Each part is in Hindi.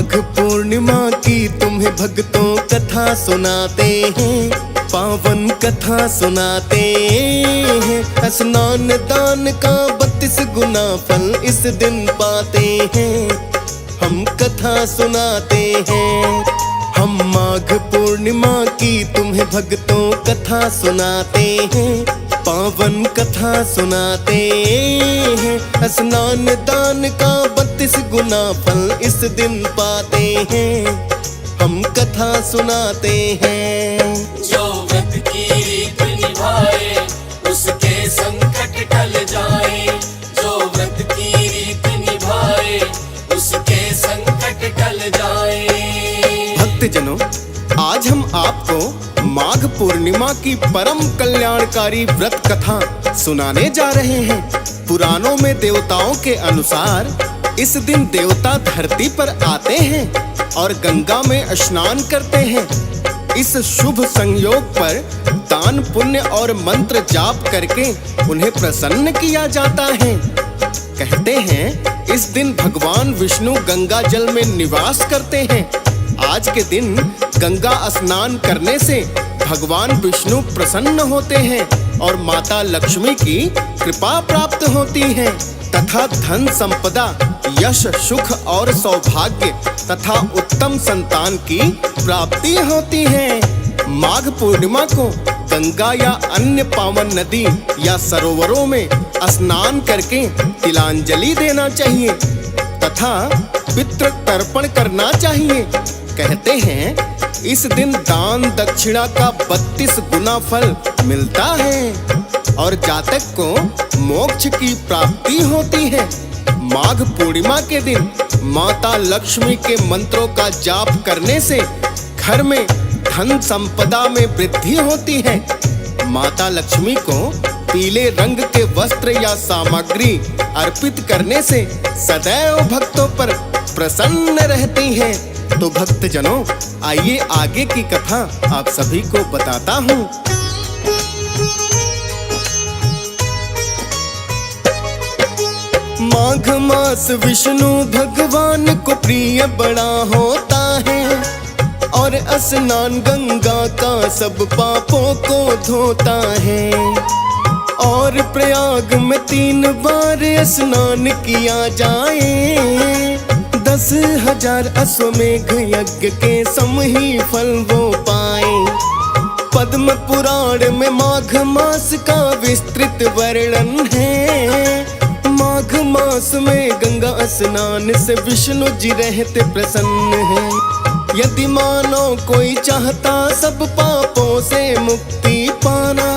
माघ पूर्णिमा की तुम्हें भक्तों कथा सुनाते हैं, पावन कथा सुनाते हैं। स्नान दान का 32 गुना फल इस दिन पाते हैं, हम कथा सुनाते हैं। हम माघ पूर्णिमा की तुम्हें भक्तों कथा सुनाते हैं, पावन कथा सुनाते हैं। स्नान दान का 32 गुना फल इस दिन पाते हैं, हम कथा सुनाते हैं। जो व्रत की रीत निभाए उसके संकट टल जाए, जो व्रत की रीत निभाए उसके संकट टल जाए। भक्तजनों, आज हम आपको माघ पूर्णिमा की परम कल्याणकारी व्रत कथा सुनाने जा रहे हैं। पुराणों में देवताओं के अनुसार इस दिन देवता धरती पर आते हैं और गंगा में स्नान करते हैं। इस शुभ संयोग पर दान पुण्य और मंत्र जाप करके उन्हें प्रसन्न किया जाता है। कहते हैं इस दिन भगवान विष्णु गंगा जल में निवास करते हैं। आज के दिन गंगा स्नान करने से भगवान विष्णु प्रसन्न होते हैं और माता लक्ष्मी की कृपा प्राप्त होती है तथा धन संपदा, यश, सुख और सौभाग्य तथा उत्तम संतान की प्राप्ति होती है। माघ पूर्णिमा को गंगा या अन्य पावन नदी या सरोवरों में स्नान करके तिलांजलि देना चाहिए तथा पितृ तर्पण करना चाहिए। कहते हैं इस दिन दान दक्षिणा का 32 गुना फल मिलता है और जातक को मोक्ष की प्राप्ति होती है। माघ पूर्णिमा के दिन माता लक्ष्मी के मंत्रों का जाप करने से घर में धन संपदा में वृद्धि होती है। माता लक्ष्मी को पीले रंग के वस्त्र या सामग्री अर्पित करने से सदैव भक्तों पर प्रसन्न रहती हैं। तो भक्तजनों, आइए आगे की कथा आप सभी को बताता हूँ। माघ मास विष्णु भगवान को प्रिय बड़ा होता है और स्नान गंगा का सब पापों को धोता है। और प्रयाग में 3 बार स्नान किया जाए, 10,000 अश्वमेघ यज्ञ के सम ही फल वो पाए। पद्म पुराण में माघ मास का विस्तृत वर्णन है। माघ मास में गंगा स्नान से विष्णु जी रहते प्रसन्न हैं। यदि मानो कोई चाहता सब पापों से मुक्ति पाना,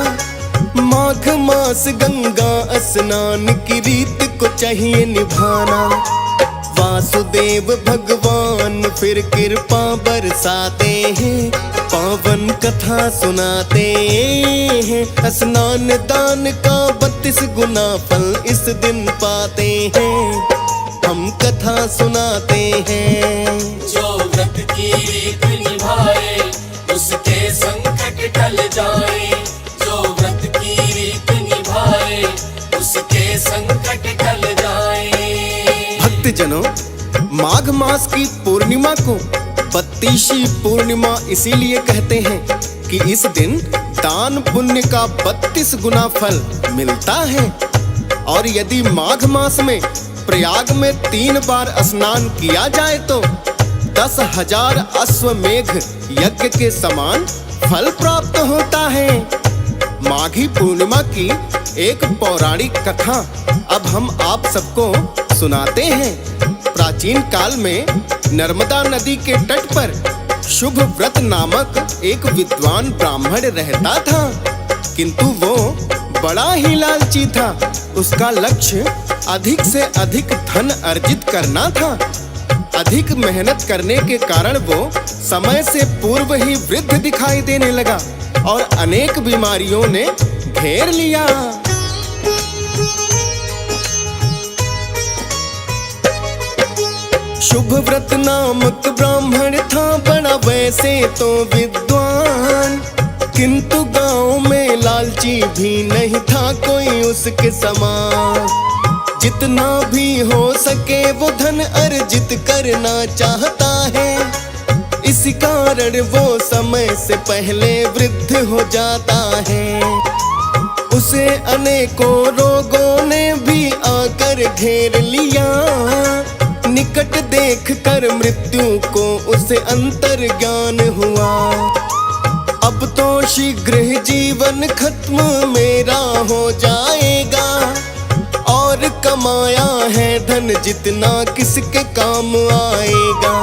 माघ मास गंगा स्नान की रीत को चाहिए निभाना। वासुदेव भगवान फिर कृपा बरसाते हैं, पावन कथा सुनाते हैं। स्नान दान का 32 गुना फल इस दिन पाते हैं, हम कथा सुनाते हैं। जो व्रत की रीत निभाए उसके संकट टल जाए, जो व्रत की रीत निभाए उसके संकट टल जाए। भक्तजनों, माघ मास की पूर्णिमा को 32वीं पूर्णिमा इसीलिए कहते हैं कि इस दिन दान पुण्य का 32 गुना फल मिलता है। और यदि माघ मास में प्रयाग में 3 बार स्नान किया जाए तो 10,000 अश्वमेघ यज्ञ के समान फल प्राप्त होता है। माघी पूर्णिमा की एक पौराणिक कथा अब हम आप सबको सुनाते हैं। प्राचीन काल में नर्मदा नदी के तट पर शुभ व्रत नामक एक विद्वान ब्राह्मण रहता था, किंतु वो बड़ा ही लालची था। उसका लक्ष्य अधिक से अधिक धन अर्जित करना था। अधिक मेहनत करने के कारण वो समय से पूर्व ही वृद्ध दिखाई देने लगा और अनेक बीमारियों ने घेर लिया। शुभ व्रत नामक ब्राह्मण था बड़ा वैसे तो विद्वान, किंतु गांव में लालची भी नहीं था कोई उसके समान। जितना भी हो सके वो धन अर्जित करना चाहता है। इस कारण वो समय से पहले वृद्ध हो जाता है। उसे अनेकों रोगों ने भी आकर घेर लिया। निकट देख कर मृत्यु को उसे अंतर्ज्ञान हुआ। अब तो शीघ्र ही जीवन खत्म मेरा हो जाएगा, और कमाया है धन जितना किसके काम आएगा।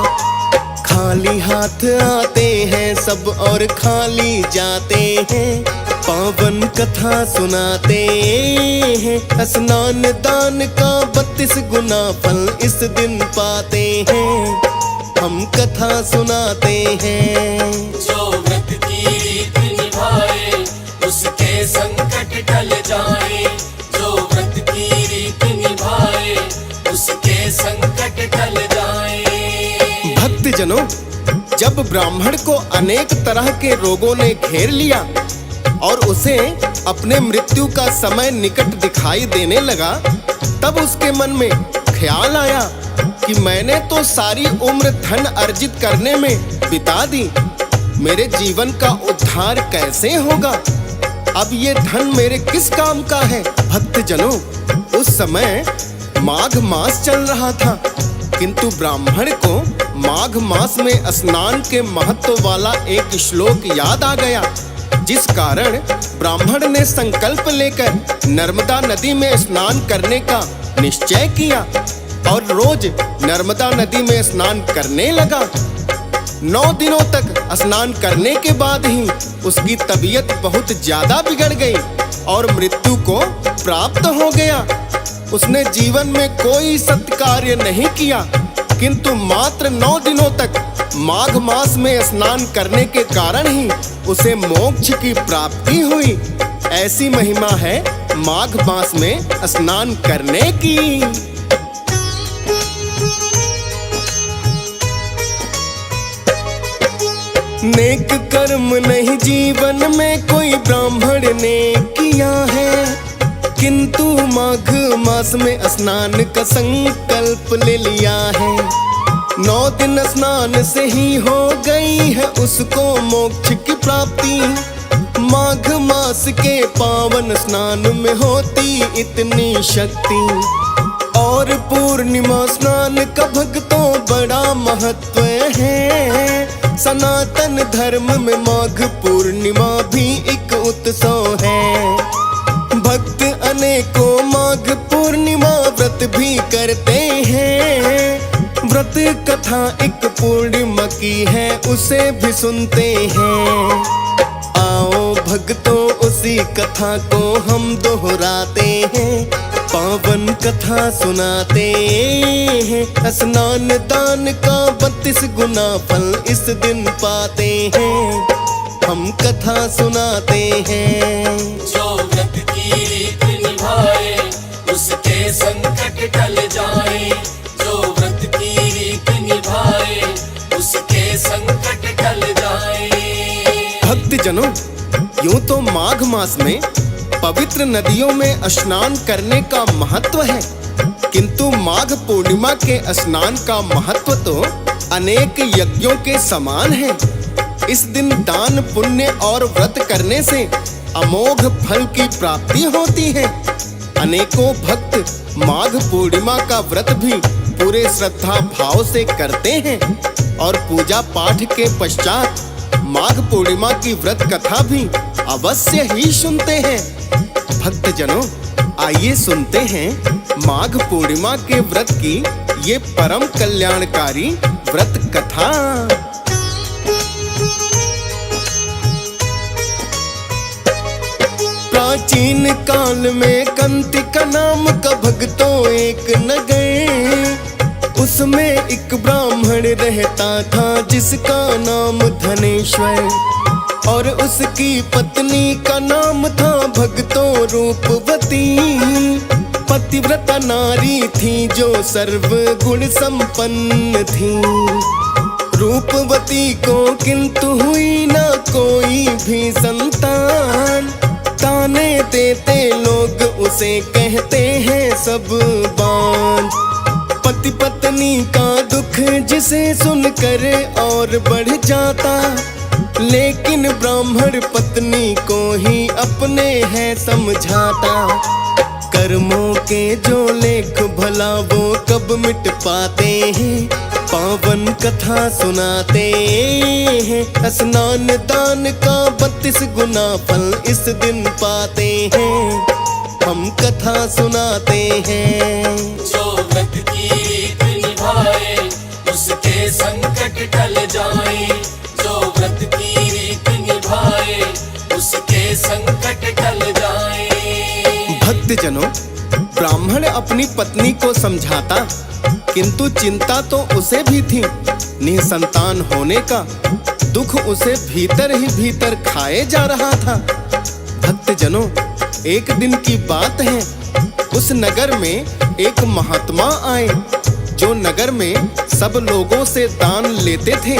खाली हाथ आते हैं सब और खाली जाते हैं। पावन कथा सुनाते हैं, स्नान दान का 32 गुना फल इस दिन पाते हैं। हम कथा सुनाते हैं। जो व्रत की रीत निभाए उसके संकट टल जाए। जो व्रत की रीत निभाए उसके संकट टल जाए। भक्तजनों, जब ब्राह्मण को अनेक तरह के रोगों ने घेर लिया और उसे अपने मृत्यु का समय निकट दिखाई देने लगा, तब उसके मन में ख्याल आया कि मैंने तो सारी उम्र धन अर्जित करने में बिता दी। मेरे जीवन का उद्धार कैसे होगा? अब ये धन मेरे किस काम का है? भक्तजनों, उस समय माघ मास चल रहा था, किंतु ब्राह्मण को माघ मास में स्नान के महत्व वाला एक श्लोक याद आ गया, जिस कारण ब्राह्मण ने संकल्प लेकर नर्मदा नदी में स्नान करने का निश्चय किया और रोज नर्मदा नदी में स्नान करने लगा। 9 दिनों तक स्नान करने के बाद ही उसकी तबीयत बहुत ज्यादा बिगड़ गई और मृत्यु को प्राप्त हो गया। उसने जीवन में कोई सत्कार्य नहीं किया, किंतु मात्र 9 दिनों तक माघ मास में स्नान करने के कारण ही उसे मोक्ष की प्राप्ति हुई। ऐसी महिमा है माघ मास में स्नान करने की। नेक कर्म नहीं जीवन में कोई ब्राह्मण ने किया है, किंतु माघ मास में स्नान का संकल्प ले लिया है। 9 दिन स्नान से ही हो गई है उसको मोक्ष की प्राप्ति। माघ मास के पावन स्नान में होती इतनी शक्ति, और पूर्णिमा स्नान का भक्तों बड़ा महत्व है। सनातन धर्म में माघ पूर्णिमा भी एक उत्सव है। भक्त अनेकों माघ पूर्णिमा व्रत भी करते हैं। व्रत कथा एक पूर्णिमा की है, उसे भी सुनते हैं। आओ भक्तों, उसी कथा को हम दोहराते हैं। पावन कथा सुनाते हैं। स्नान दान का 32 गुना फल इस दिन पाते हैं। हम कथा सुनाते हैं। जो व्रत की रीत निभाए उसके संकट टल जाए। जो व्रत की रीत निभाए उसके संकट टल जाए। भक्तजनों, यूं तो माघ मास में पवित्र नदियों में स्नान करने का महत्व है, किंतु माघ पूर्णिमा के स्नान का महत्व तो अनेक यज्ञों के समान है। इस दिन दान पुण्य और व्रत करने से अमोघ फल की प्राप्ति होती है। अनेकों भक्त माघ पूर्णिमा का व्रत भी पूरे श्रद्धा भाव से करते हैं और पूजा पाठ के पश्चात माघ पूर्णिमा की व्रत कथा भी अवश्य ही सुनते हैं। भक्तजनों, आइए सुनते हैं माघ पूर्णिमा के व्रत की ये परम कल्याणकारी व्रत कथा। प्राचीन काल में कंतिका नाम का भक्तों एक नगर, उसमें एक ब्राह्मण रहता था जिसका नाम धनेश्वर, और उसकी पत्नी का नाम था भक्तों रूपवती। पतिव्रता नारी थी जो सर्व गुण संपन्न थी। रूपवती को किंतु हुई ना कोई भी संतान, ताने देते लोग उसे कहते हैं सब बांझ। पति पत्नी का दुख जिसे सुनकर और बढ़ जाता, लेकिन ब्राह्मण पत्नी को ही अपने है समझाता। कर्मों के जो लेख भला वो कब मिट पाते हैं, पावन कथा सुनाते हैं। स्नान दान का 32 गुना फल इस दिन पाते हैं, हम कथा सुनाते हैं। जो व्रत की रीत निभाए उसके संकट टल जाए, जो व्रत की रीत निभाए उसके संकट टल जाए। भक्तजनों, ब्राह्मण अपनी पत्नी को समझाता, किंतु चिंता तो उसे भी थी। निसंतान होने का दुख उसे भीतर ही भीतर खाए जा रहा था। भक्तजनों, एक दिन की बात है, उस नगर में एक महात्मा आए, जो नगर में सब लोगों से दान लेते थे।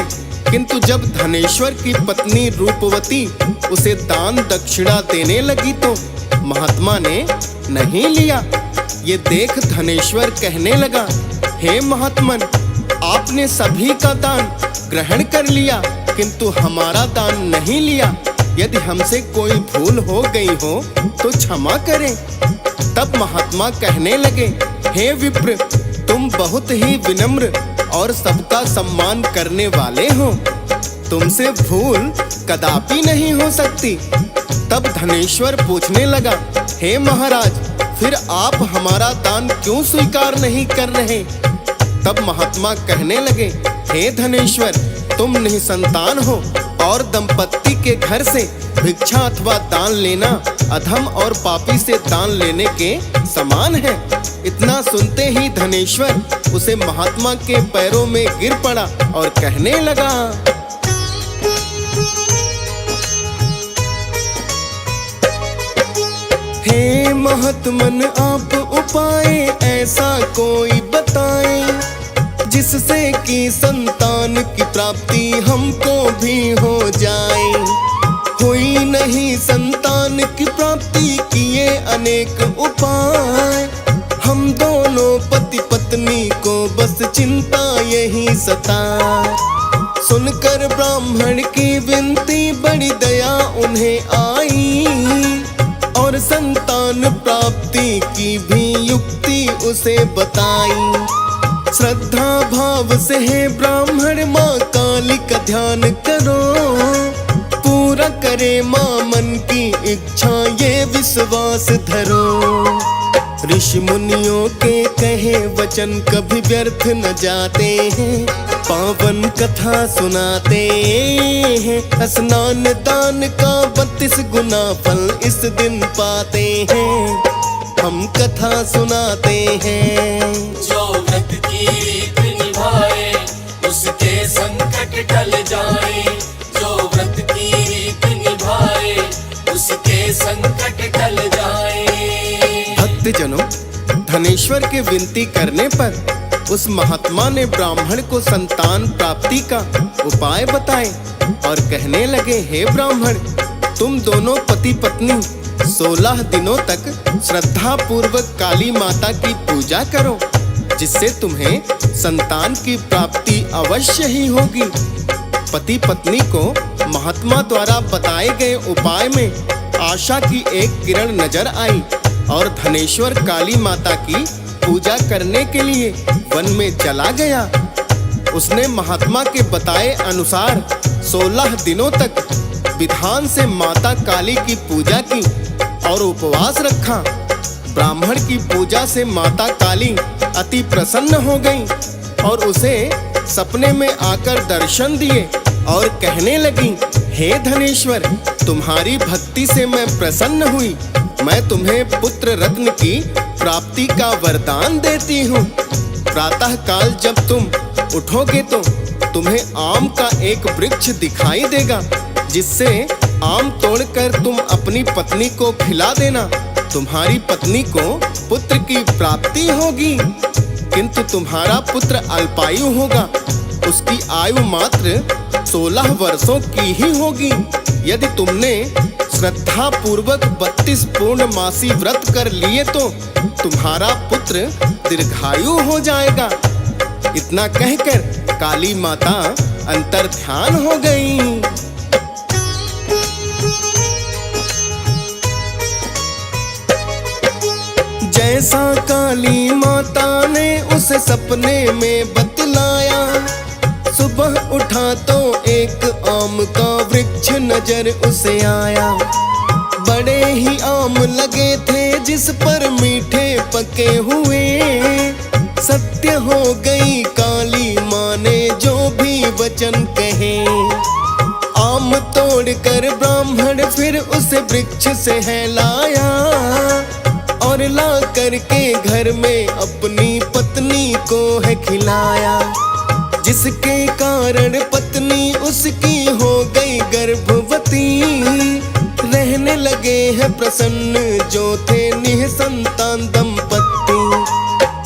किंतु जब धनेश्वर की पत्नी रूपवती उसे दान दक्षिणा देने लगी तो महात्मा ने नहीं लिया। ये देख धनेश्वर कहने लगा, हे महात्मन, आपने सभी का दान ग्रहण कर लिया, किंतु हमारा दान नहीं लिया। यदि हमसे कोई भूल हो गई हो तो क्षमा करें। तब महात्मा कहने लगे, हे विप्र, तुम बहुत ही विनम्र और सबका सम्मान करने वाले हो, तुमसे भूल कदापि नहीं हो सकती। तब धनेश्वर पूछने लगा, हे महाराज, फिर आप हमारा दान क्यों स्वीकार नहीं कर रहे? तब महात्मा कहने लगे, हे धनेश्वर, तुम निसंतान हो और दंपत्ति के घर से भिक्षा अथवा दान लेना अधम और पापी से दान लेने के समान है। इतना सुनते ही धनेश्वर उसे महात्मा के पैरों में गिर पड़ा और कहने लगा, हे महात्मन, आप उपाय ऐसा कोई बताएं, जिससे कि संतान की प्राप्ति हमको भी हो जाए। हुई नहीं संतान की प्राप्ति किए अनेक उपाय, हम दोनों पति पत्नी को बस चिंता यही सताए। सुनकर ब्राह्मण की विनती बड़ी दया उन्हें आई, और संतान प्राप्ति की भी युक्ति उसे बताई। श्रद्धा भाव से है ब्राह्मण माँ काली का ध्यान करो, पूरा करे माँ मन की इच्छा ये विश्वास धरो। ऋषि मुनियों के कहे वचन कभी व्यर्थ न जाते हैं, पावन कथा सुनाते हैं। स्नान दान का 32 गुना फल इस दिन पाते हैं, हम कथा सुनाते हैं। जो व्रत की रीत निभाए उसके संकट टल जाए, जो व्रत की रीत निभाए उसके संकट टल जाए। भक्तजनों, धनेश्वर के विनती करने पर उस महात्मा ने ब्राह्मण को संतान प्राप्ति का उपाय बताए और कहने लगे, हे ब्राह्मण, तुम दोनों पति पत्नी 16 दिनों तक श्रद्धा पूर्वक काली माता की पूजा करो, जिससे तुम्हें संतान की प्राप्ति अवश्य ही होगी। पति पत्नी को महात्मा द्वारा बताए गए उपाय में आशा की एक किरण नजर आई और धनेश्वर काली माता की पूजा करने के लिए वन में चला गया। उसने महात्मा के बताए अनुसार 16 दिनों तक विधान से माता काली की पूजा की और उपवास रखा। ब्राह्मण की पूजा से माता काली अति प्रसन्न हो गई और उसे सपने में आकर दर्शन दिए और कहने लगी, हे धनेश्वर, तुम्हारी भक्ति से मैं प्रसन्न हुई। मैं तुम्हें पुत्र रत्न की प्राप्ति का वरदान देती हूँ। प्रातः काल जब तुम उठोगे तो तुम्हें आम का एक वृक्ष दिखाई देगा, जिससे आम तोड़कर तुम अपनी पत्नी को खिला देना। तुम्हारी पत्नी को पुत्र की प्राप्ति होगी, किंतु तुम्हारा पुत्र अल्पायु होगा। उसकी आयु मात्र 16 वर्षों की ही होगी। यदि तुमने श्रद्धा पूर्वक 32 पूर्णमासी व्रत कर लिए तो तुम्हारा पुत्र दीर्घायु हो जाएगा। इतना कहकर काली माता अंतर ध्यान हो गई। जैसा काली माता ने उसे सपने में बतलाया, सुबह उठा तो एक आम का वृक्ष नजर उसे आया। बड़े ही आम लगे थे जिस पर मीठे पके हुए, सत्य हो गई काली माँ ने जो भी वचन कहे। आम तोड़कर ब्राह्मण फिर उस वृक्ष से है लाया, और ला करके घर में अपनी पत्नी को है खिलाया। जिसके कारण पत्नी उसकी हो गई गर्भवती, रहने लगे हैं प्रसन्न जो थे निःसंतान दंपत्ति।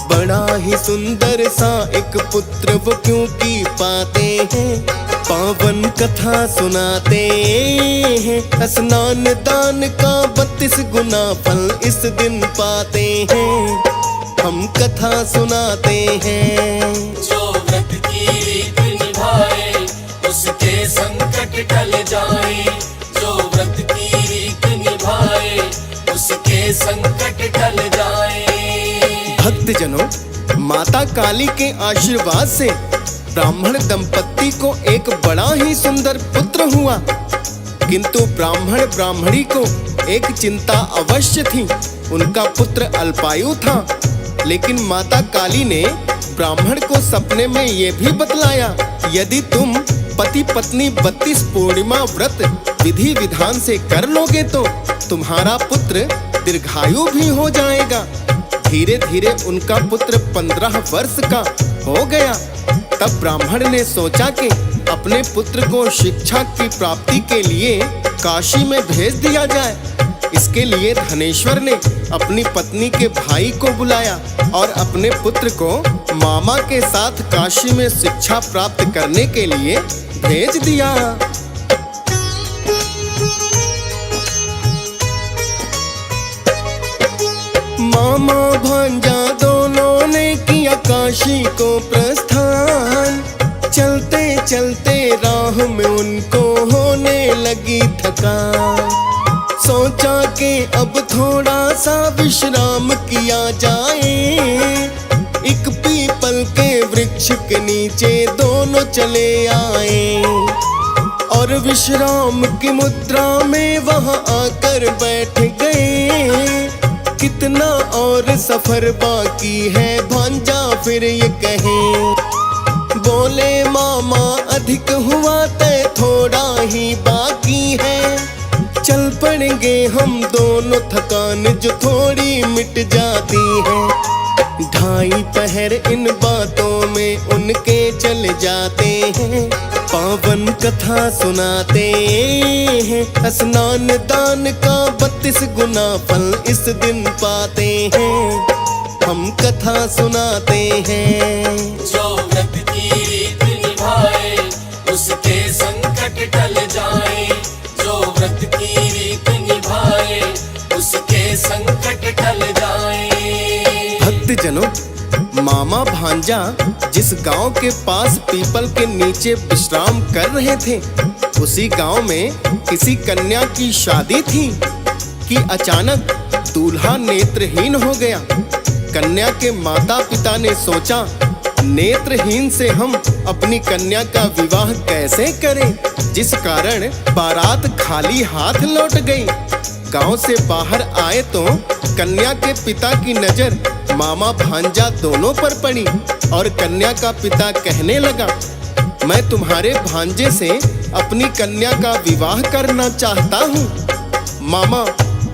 बड़ा ही सुंदर सा एक पुत्र वो क्योंकि पाते हैं, पावन कथा सुनाते हैं। स्नान दान का 32 गुना फल इस दिन पाते हैं, हम कथा सुनाते हैं। जो व्रत की रीत निभाए उसके संकट टल जाए, जो व्रत की रीत निभाए उसके संकट टल जाए। भक्तजनों, माता काली के आशीर्वाद से ब्राह्मण दंपत्ति को एक बड़ा ही सुंदर पुत्र हुआ। किंतु ब्राह्मण ब्राह्मणी को एक चिंता अवश्य थी, उनका पुत्र अल्पायु था। लेकिन माता काली ने ब्राह्मण को सपने में ये भी बतलाया, यदि तुम पति पत्नी 32 पूर्णिमा व्रत विधि विधान से कर लोगे तो तुम्हारा पुत्र दीर्घायु भी हो जाएगा। धीरे धीरे उनका पुत्र 15 वर्ष का हो गया। तब ब्राह्मण ने सोचा कि अपने पुत्र को शिक्षा की प्राप्ति के लिए काशी में भेज दिया जाए। इसके लिए धनेश्वर ने अपनी पत्नी के भाई को बुलाया और अपने पुत्र को मामा के साथ काशी में शिक्षा प्राप्त करने के लिए भेज दिया। मामा भांजा दोनों ने किया काशी को प्रस्थान। चलते चलते राह में उनको होने लगी थकान। सोचा कि अब थोड़ा सा विश्राम किया जाए। एक पीपल के वृक्ष के नीचे दोनों चले आए और विश्राम की मुद्रा में वहां आकर बैठ गए। कितना और सफर बाकी है भांजा फिर ये कहे। बोले मामा अधिक हुआ तय थोड़ा ही बाकी है। चल पड़ेंगे हम दोनों, थकान जो थोड़ी मिट जाती है। 2:30 पहर इन बातों में उनके चल जाते हैं। पावन कथा सुनाते हैं। स्नान दान का 32 गुना फल इस दिन पाते हैं, हम कथा सुनाते हैं। जो व्रत की रीत निभाए उसके संकट टल जाए, जो व्रत की रीत निभाए उसके संकट टल जाए। भक्तजनों, मामा भांजा जिस गांव के पास पीपल के नीचे विश्राम कर रहे थे, उसी गांव में किसी कन्या की शादी थी कि अचानक दूल्हा नेत्रहीन हो गया। कन्या के माता पिता ने सोचा, नेत्रहीन से हम अपनी कन्या का विवाह कैसे करें, जिस कारण बारात खाली हाथ लौट गई। गांव से बाहर आए तो कन्या के पिता की नजर मामा भांजा दोनों पर पड़ी और कन्या का पिता कहने लगा, मैं तुम्हारे भांजे से अपनी कन्या का विवाह करना चाहता हूँ। मामा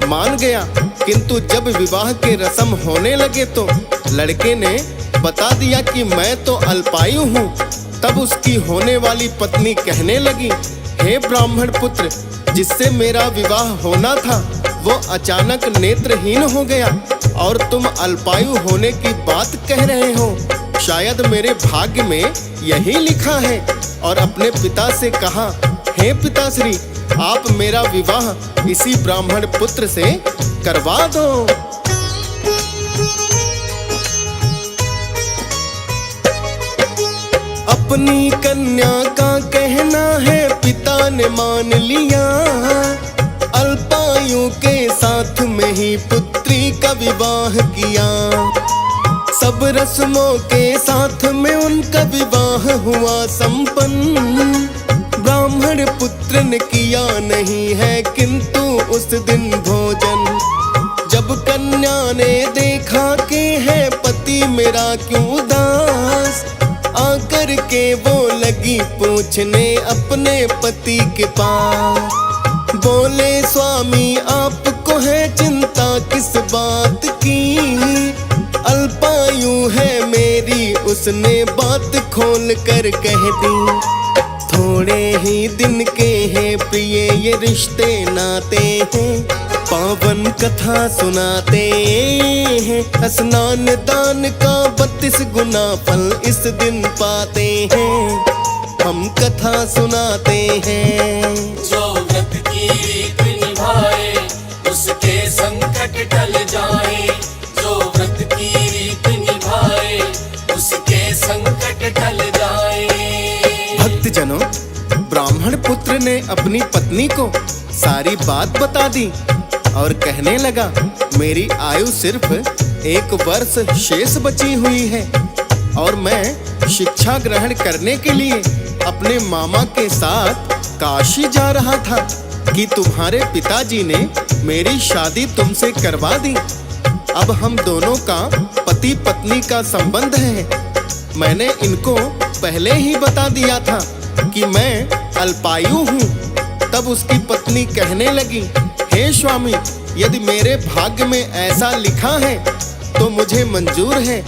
मान गया, किंतु जब विवाह के रस्म होने लगे तो लड़के ने बता दिया कि मैं तो अल्पायु हूँ। तब उसकी होने वाली पत्नी कहने लगी, हे ब्राह्मण पुत्र, जिससे मेरा विवाह होना था वो अचानक नेत्रहीन हो गया और तुम अल्पायु होने की बात कह रहे हो। शायद मेरे भाग्य में यही लिखा है। और अपने पिता से कहा, हे पिताश्री, आप मेरा विवाह इसी ब्राह्मण पुत्र से करवा दो। अपनी कन्या का कहना है पिता ने मान लिया, अल्पायु के साथ में ही पुत्री का विवाह किया। सब रस्मों के साथ में उनका विवाह हुआ संपन्न। ब्राह्मण पुत्र ने किया नहीं है किंतु उस दिन भोजन। जब कन्या ने देखा कि है पति मेरा क्यों उदास, आकर के वो लगी पूछने अपने पति के पास। बोले स्वामी आपको है चिंता किस बात की, अल्पायु है मेरी उसने बात खोल कर कह दी। थोड़े ही दिन के हैं प्रिय ये रिश्ते नाते हैं, पावन कथा सुनाते हैं। स्नान दान का 32 गुना फल इस दिन पाते हैं, हम कथा सुनाते हैं। जो व्रत की रीत निभाए उसके संकट टल जाए, जो व्रत की रीत निभाए उसके संकट टल जाए। भक्तजनों, ब्राह्मण पुत्र ने अपनी पत्नी को सारी बात बता दी और कहने लगा, मेरी आयु सिर्फ 1 वर्ष शेष बची हुई है और मैं शिक्षा ग्रहण करने के लिए अपने मामा के साथ काशी जा रहा था कि तुम्हारे पिताजी ने मेरी शादी तुमसे करवा दी। अब हम दोनों का पति पत्नी का संबंध है। मैंने इनको पहले ही बता दिया था कि मैं अल्पायु हूँ। तब उसकी पत्नी कहने लगी, हे स्वामी, यदि मेरे भाग्य में ऐसा लिखा है तो मुझे मंजूर है।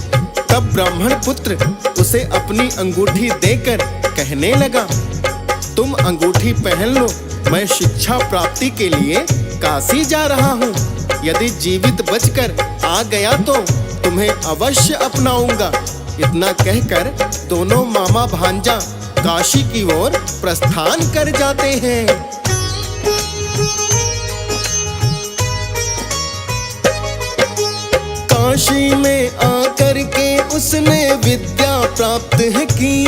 तब ब्राह्मण पुत्र उसे अपनी अंगूठी देकर कहने लगा, तुम अंगूठी पहन लो, मैं शिक्षा प्राप्ति के लिए काशी जा रहा हूँ। यदि जीवित बचकर आ गया तो तुम्हें अवश्य अपनाऊंगा। इतना कहकर दोनों मामा भांजा काशी की ओर प्रस्थान कर जाते हैं। काशी में आकर के उसने विद्या प्राप्त है की।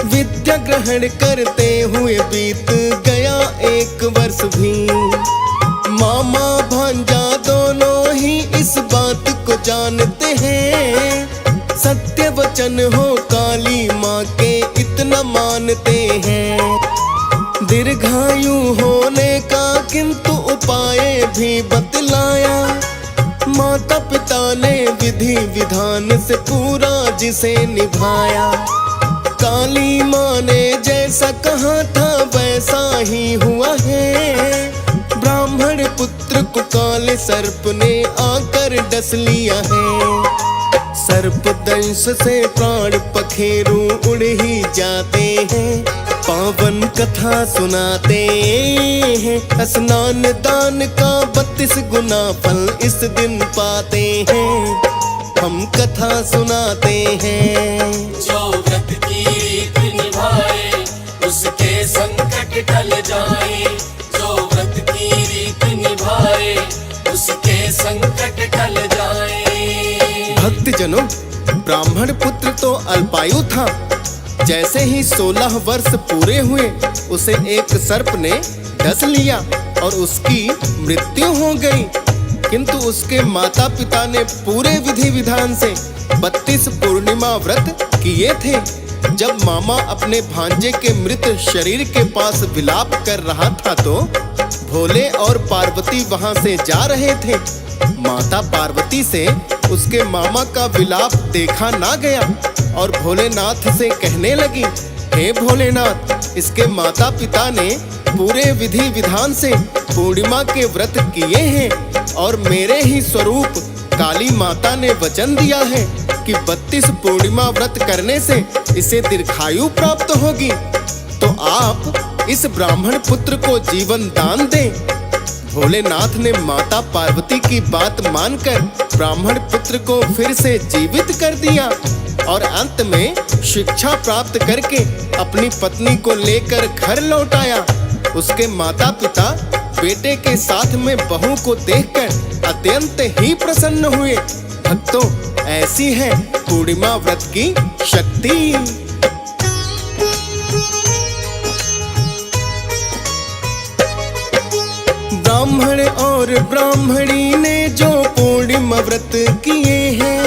विद्या ग्रहण करते हुए बीत गया 1 वर्ष भी। मामा भांजा दोनों ही इस बात को जानते हैं, सत्य वचन हो काली माँ के इतना मानते हैं। दीर्घायु होने का किंतु उपाय भी बतलाया, माता पिता ने विधि विधान से पूरा जिसे निभाया। काली माँ ने जैसा कहा था वैसा ही हुआ है। ब्राह्मण पुत्र को काले सर्प ने आकर डस लिया है। सर्प दंश से प्राण पखेरु उड़ ही जाते हैं, पावन कथा सुनाते हैं। स्नान दान का 32 गुना फल इस दिन पाते हैं, हम कथा सुनाते हैं। जो व्रत की रीत निभाए उसके संकट टल जाए, जो व्रत की रीत निभाए उसके संकट टल जाए। भक्तजनों, ब्राह्मण पुत्र तो अल्पायु था। जैसे ही 16 वर्ष पूरे हुए उसे एक सर्प ने डस लिया और उसकी मृत्यु हो गई। किंतु उसके माता पिता ने पूरे विधि विधान से 32 पूर्णिमा व्रत किए थे। जब मामा अपने भांजे के मृत शरीर के पास विलाप कर रहा था तो भोले और पार्वती वहां से जा रहे थे। माता पार्वती से उसके मामा का विलाप देखा ना गया और भोलेनाथ से कहने लगी, हे भोलेनाथ, इसके माता पिता ने पूरे विधि विधान से पूर्णिमा के व्रत किए हैं और मेरे ही स्वरूप काली माता ने वचन दिया है कि 32 पूर्णिमा व्रत करने से इसे दीर्घायु प्राप्त होगी। तो आप इस ब्राह्मण पुत्र को जीवन दान दें। भोलेनाथ ने माता पार्वती की बात मानकर ब्राह्मण पुत्र को फिर से जीवित कर दिया और अंत में शिक्षा प्राप्त करके अपनी पत्नी को लेकर घर लौट आया। उसके माता पिता बेटे के साथ में बहू को देखकर अत्यंत ही प्रसन्न हुए। भक्तों, ऐसी है पूर्णिमा व्रत की शक्ति। ब्राह्मण और ब्राह्मणी ने जो पूर्णिमा व्रत किए हैं,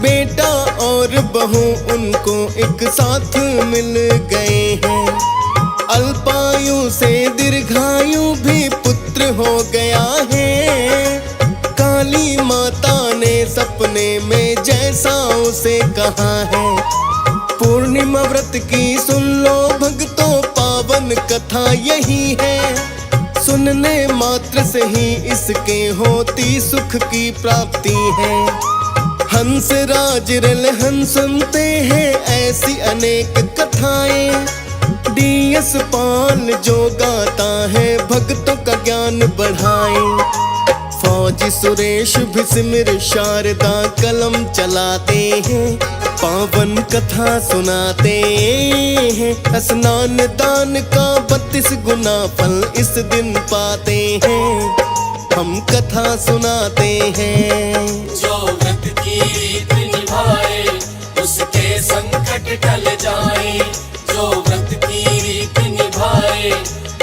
बेटा और बहू उनको एक साथ मिल गए हैं। अल्पायु से दीर्घायु भी पुत्र हो गया है। काली माता ने सपने में जैसा उसे कहा है। पूर्णिमा व्रत की सुन लो भक्तों, पावन कथा यही है। सुनने मात्र से ही इसके होती सुख की प्राप्ति है। हंस राज रलहन सुनते हैं ऐसी अनेक कथाएं। DS पाल जो गाता है भक्तों का ज्ञान बढ़ाए। फौजी सुरेश भी सिमर शारदा कलम चलाते हैं। पावन कथा सुनाते हैं। स्नान दान का 32 गुना फल इस दिन पाते हैं। हम कथा सुनाते हैं। जो व्रत की रीत निभाए उसके संकट टल जाए। जो व्रत की रीत निभाए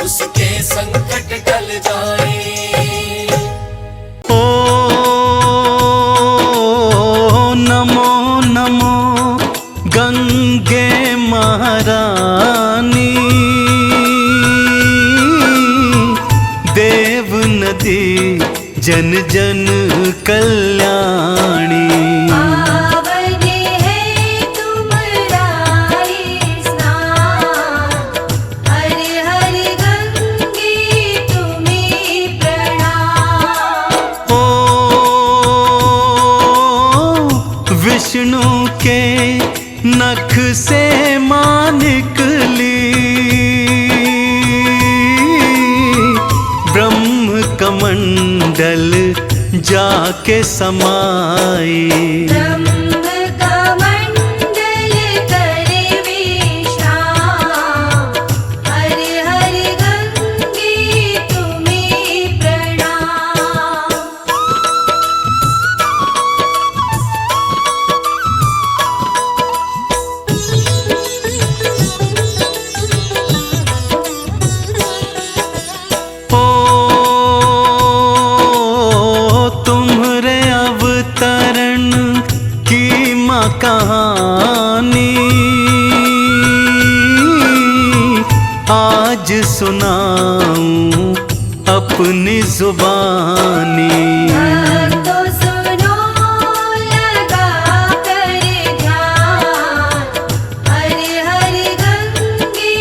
उसके संकट टल जाए। नमो नमो गंगे महारानी, देव नदी जन जन कल्याणी। विष्णु के नख से मां निकली, ब्रह्म कमंडल जाके समाई। कहानी आज सुनाऊं अपनी जुबानी। तो सुनो लगा कर ध्यान, हर हर गंगे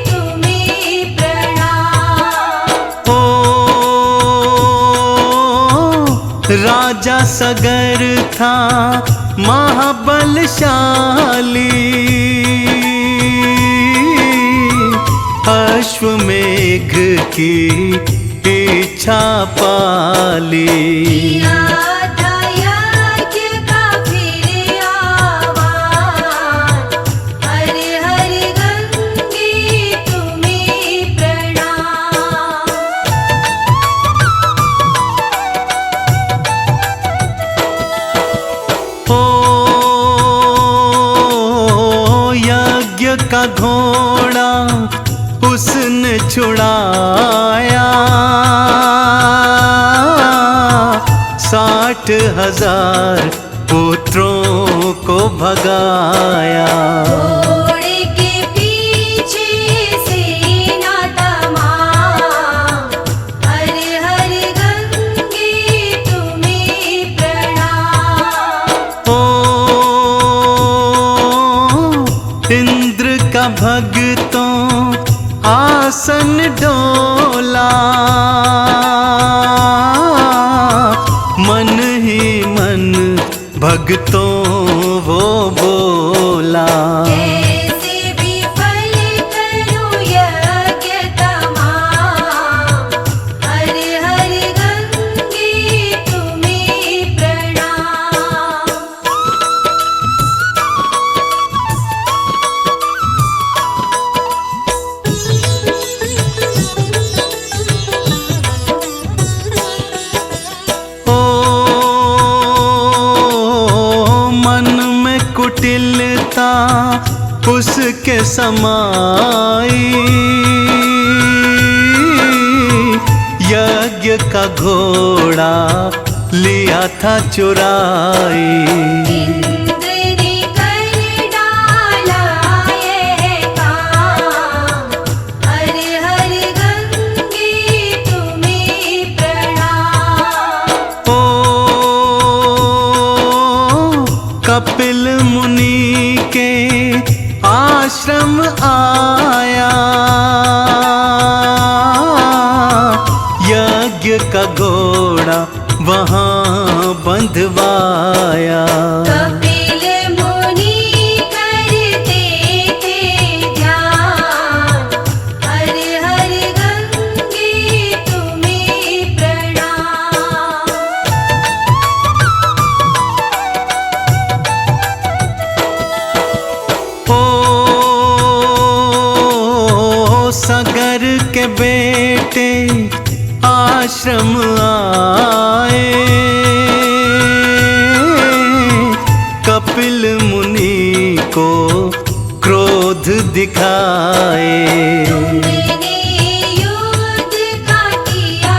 तुम्हें प्रणाम। राजा सगर था महाबलशाली, अश्वमेघ की इच्छा पाली। का घोड़ा उसने छुड़ाया, 60,000 पुत्रों को भगाया। घोड़े के पीछे सेना तमाम, हर हर गंगे तुम्हें प्रणाम। इंद्र का भक्तों आसन डोला, मन ही मन भक्तों वो बोला। कैसे भी फल करूं यज्ञ तमाम, हर हर गंगे तुम्हें प्रणाम। कुटिलता उसके समाई, यज्ञ का घोड़ा लिया था चुराई। इंद्र ने कर डाला ये काम, हर हर गंगे तुम्हें प्रणाम। ओ कपिल मुनि के आश्रम आया, यज्ञ का घोड़ा वहाँ बंधवाया। कपिल मुनि करते थे ध्यान, हर हर गंगे तुम्हें प्रणाम। ओ सगर के बेटे आश्रम आए, कपिल मुनि को क्रोध दिखाए। तुमने युद्ध का किया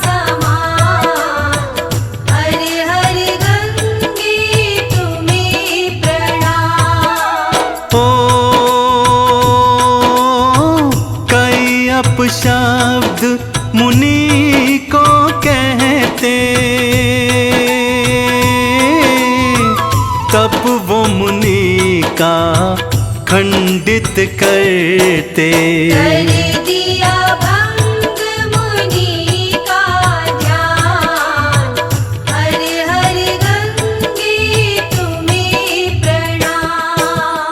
समान, हर हर गंगे तुम्हें प्रणाम। ओ कई अपशब्द मुनि को कहते, तब वो मुनि का खंडित करते। कर दिया भंग मुनि का ध्यान, हर हर गंगे तुम्हें प्रणाम।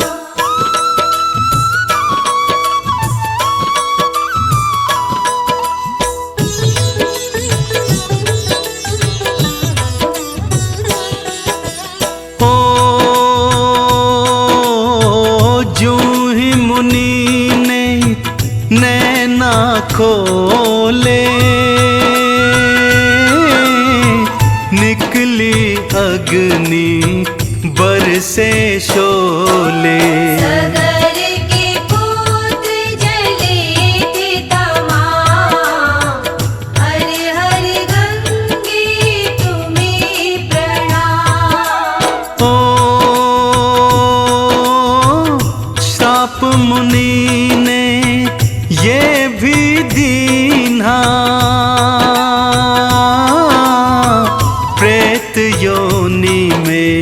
ओ ज्यों ही मुनि ने नैना खोले, निकली अग्नि बरसे शोले। सगर के पुत्र जले थे तमाम, हर हर गंगे तुम्हें प्रणाम। ओ श्राप मुनि ने ये भी दीन्हा, प्रेत योनि में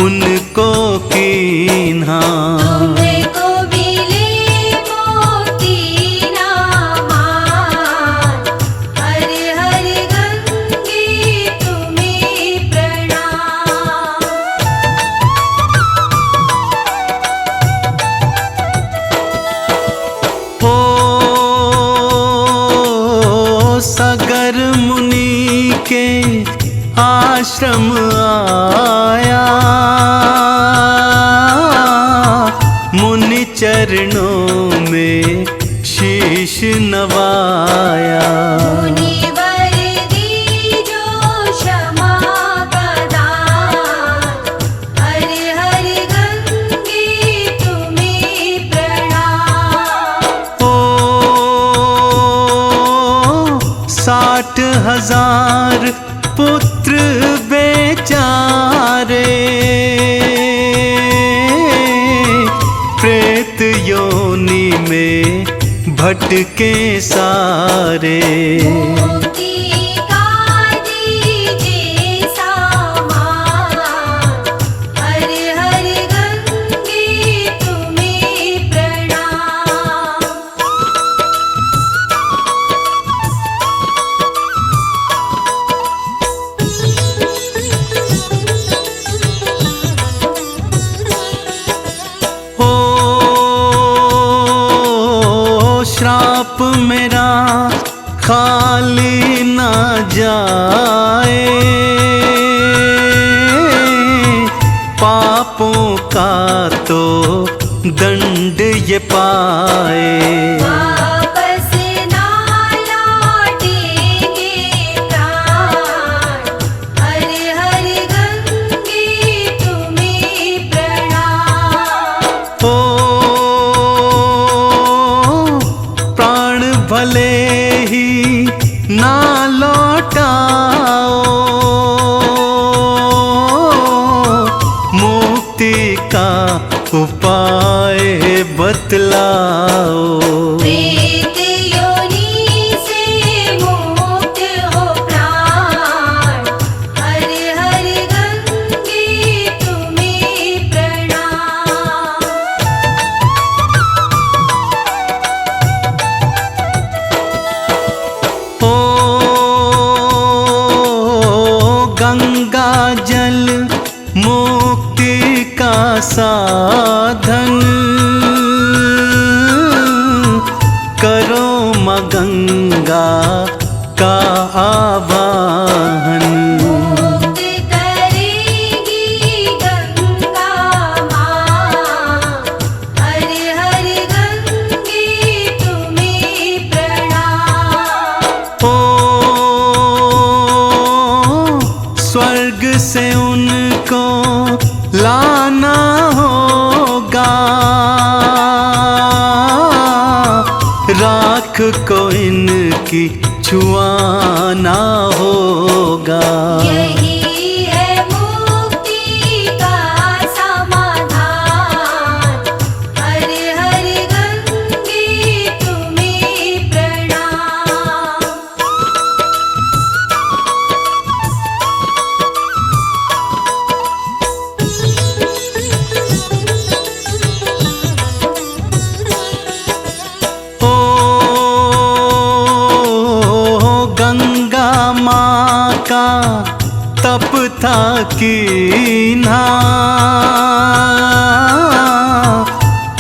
उनको कीन्हा। तुमको मिले मोती ना मान, हर हर गंगे तुम्हें प्रणाम। ओ सगर मुनि के आश्रम आया, मुनि चरणों में शीश नवाया। मुनिवर दीजो क्षमा का दान, हर हर गंगे तुम्हें प्रणाम। ओ 60,000 पुत्र बेचारे, प्रेत योनि में भटके सारे। मुक्ति का दीजिए सामान, हर हर गंगे तुम्हें प्रणाम। ओ श्राप मेरा खाली ना जाए, पापों का तो दंड ये पाए। वापस ना लौटेंगे प्राण, हर हर गंगे तुम्हें प्रणाम। बतलाओ। प्रेत योनि से मुक्त हो प्राण, हर हर गंगे तुम्हें प्रणाम। ओ गंगा जल मुक्ति का साधन, करो मां गंगा का आवाहन। मुक्त करेगी गंगा माँ, हर हर गंगे तुम्हें प्रणाम। ओ स्वर्ग से उनको लाना होगा, राख को इनकी छुआना होगा। यही है मुक्ति का समाधान, हर हर गंगे तुम्हें प्रणाम। ओ गंगा माँ का तप था कीन्हा,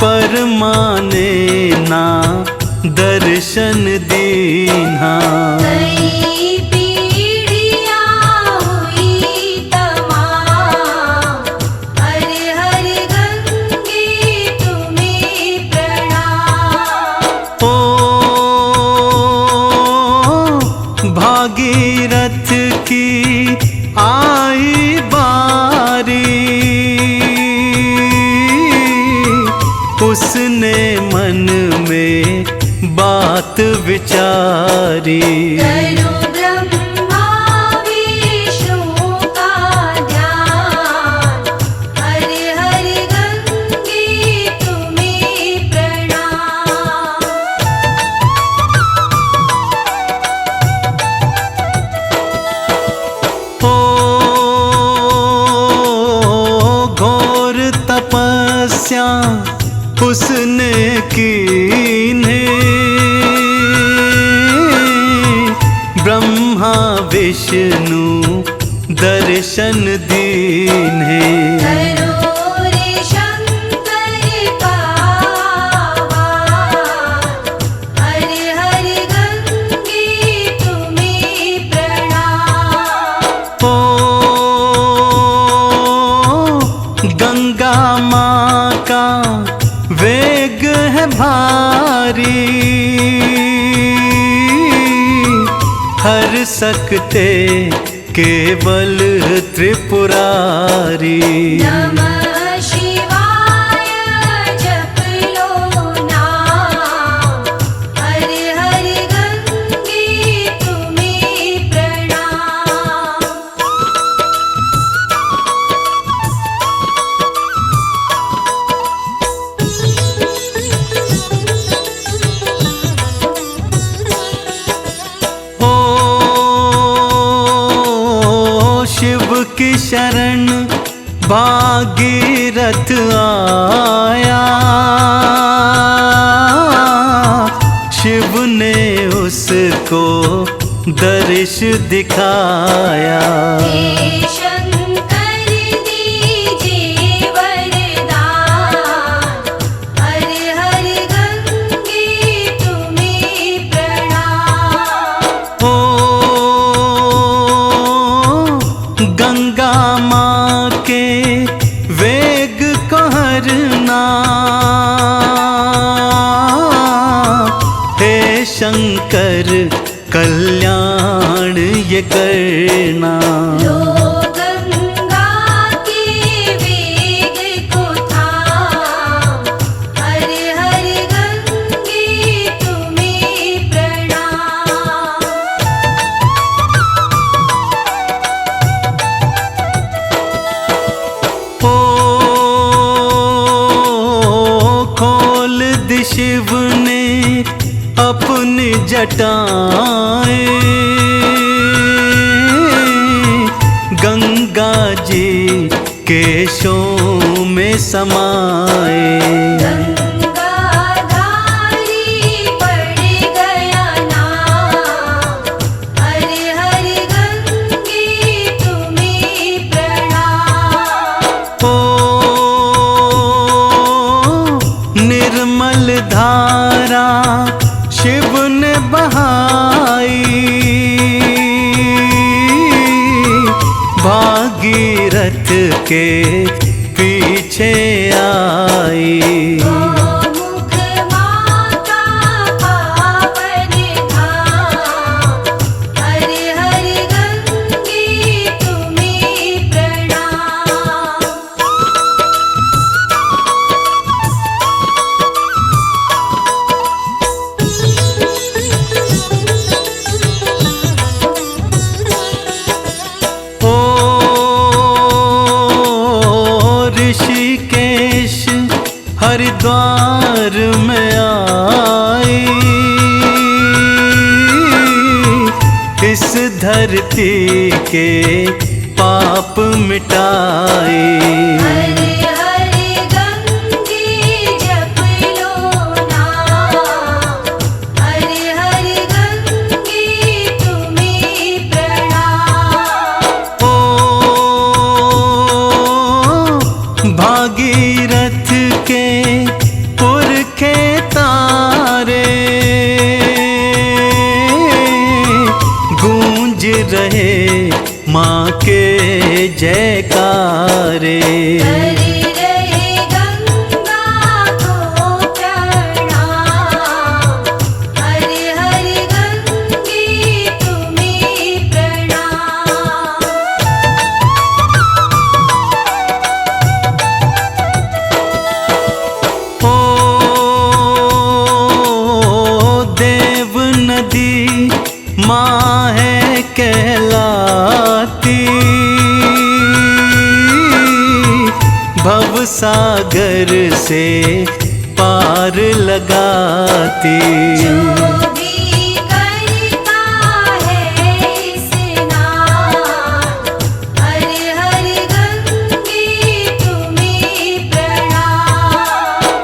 पर माने ना दर्शन दीन्हा। कई पीढ़ियाँ हुई तमाम, हर हर गंगे तुम्हें प्रणाम। ओ भागीरथ की आई बारी, उसने मन में बात विचारी। करो ब्रह्मा विष्णु का ध्यान, हर हर गंगे तुम्हें प्रणाम। ओ घोर तपस्या उसने कीन्हे, ब्रह्मा विष्णु दर्शन दीन्हे। करो रे शंकर का आह्वान, हर हर गंगे तुम्हें प्रणाम। ओ गंगा माँ का वेग है भारी, हर सकते केवल त्रिपुरारी। नमः शिवाय जप लो नाम, हर हर गंगे तुम्हें प्रणाम। ओ शिव की शरण भागीरथ आया, शिव ने उसको दर्श दिखाया। हे शंकर दीजिए वरदान, हर हर गंगे तुम्हें प्रणाम। ओ गंगा माँ के वेग को हरना, हे शंकर कल्याण ये करना। लो गंगा के वेग को थाम, हर हर गंगे तुम्हें प्रणाम। ओ खोल शिव ने अपनी जटाएं गंगा जी केशों में समाए। गंगाधारी पड़ गया नाम, हर हर गंगे तुम्हें प्रणाम। ओ निर्मल धारा शिव ने बहाई, भागीरथ के पीछे आई। मुख माता पावन धाम, हर हर गंगे तुम्हें प्रणाम। ओ ऋषिकेश हरिद्वार में आई, इस धरती के पाप मिटाई। हर हर गंगे जप लो नाम, हर हर गंगे तुम्हें प्रणाम। ओ भागीरथ के पुरखे तारे गूंज रहे माँ के जयकारे। कर रहे गंगा को प्रणाम, हर हर गंगे तुम्हें प्रणाम। ओ देव नदी माँ है कहलाती, भव सागर से पार लगाती।